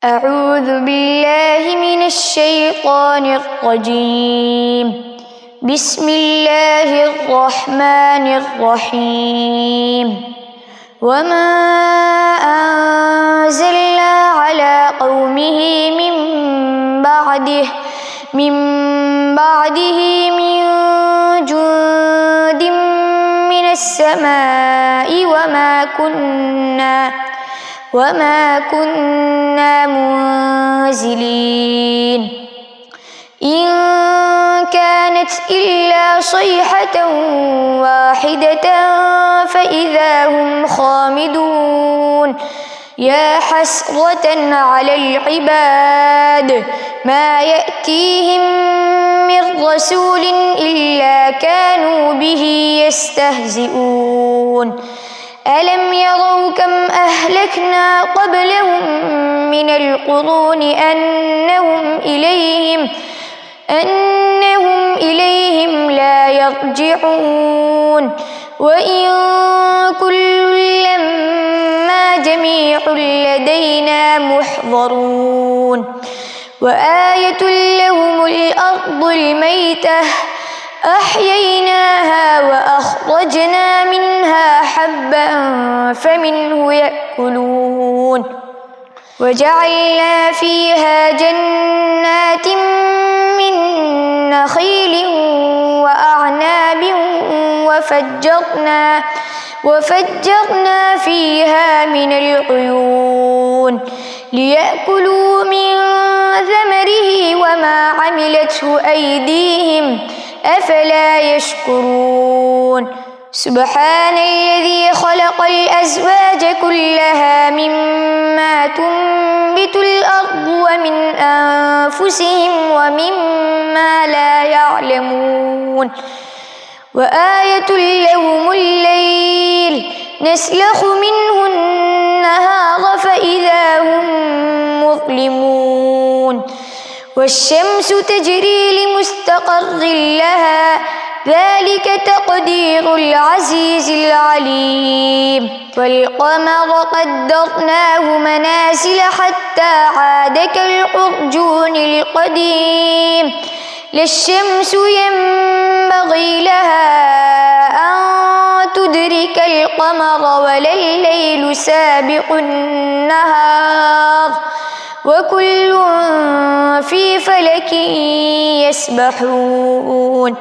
أعوذ بالله من الشيطان الرجيم. بسم الله الرحمن الرحيم. وما أنزلنا على قومه من بعده من جند من السماء وما كنا منزلين. إن كانت إلا صيحة واحدة فإذا هم خامدون. يا حسرة على العباد ما يأتيهم من رسول إلا كانوا به يستهزئون. ألم يروا كم أهلكنا قبلهم من القرون أنهم إليهم لا يرجعون. وإن كل لما جميع لدينا محضرون. وآية لهم الأرض الميتة أحييناها وأخرجنا منها حبا فمنه يأكلون. وجعلنا فيها جنات من نخيل وأعناب وفجرنا فيها من العيون ليأكلوا من ثمره وما عملته أيديهم أفلا يشكرون. سبحان الذي خلق الأزواج كلها مما تنبت الأرض ومن أنفسهم ومما لا يعلمون. وآية لهم الليل نسلخ منه النهار فإذا هم مظلمون. والشمس تجري لمستقر لها ذلك تقدير العزيز العليم. والقمر قدرناه منازل حتى عاد كالعرجون القديم. لا الشمس ينبغي لها أن تدرك القمر ولا الليل سابق النهار وكل في فلك يسبحون.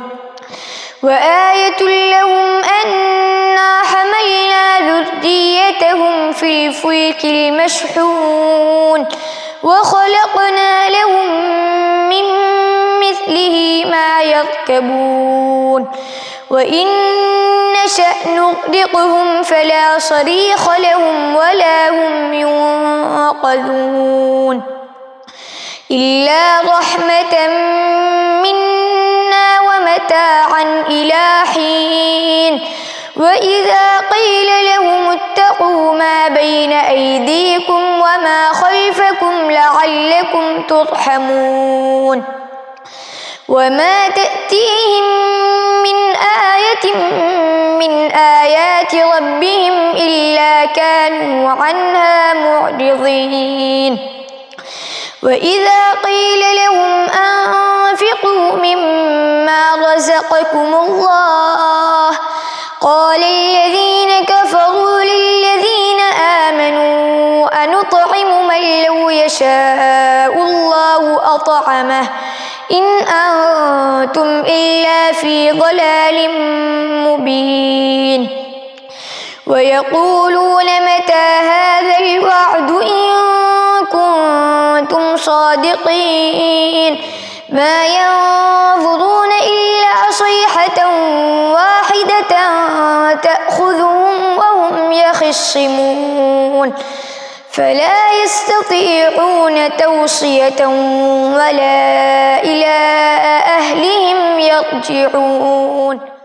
وآية لهم أنا حملنا ذريتهم في الفلك المشحون وخلقنا لهم من مثله ما يركبون. وإن نشأ نغرقهم فلا صريخ لهم ولا هم ينقذون. إلا رحمة منا ومتاعا إلى حين. وإذا قيل لهم اتقوا ما بين أيديكم وما خلفكم لعلكم ترحمون. وما تأتيهم من آية من آيات ربهم إلا كانوا عنها معرضين. وإذا قيل لهم أنفقوا مما رزقكم الله قال الذين كفروا للذين آمنوا أنطعم من لو يشاء الله أطعمه إن أنتم إلا في ضلال مبين. ويقولون متى هذا الوعد إن كنتم صادقين. ما ينظرون إلا صيحة واحدة تأخذهم وهم يخصمون. فلا يستطيعون توصية ولا إلى أهلهم يرجعون.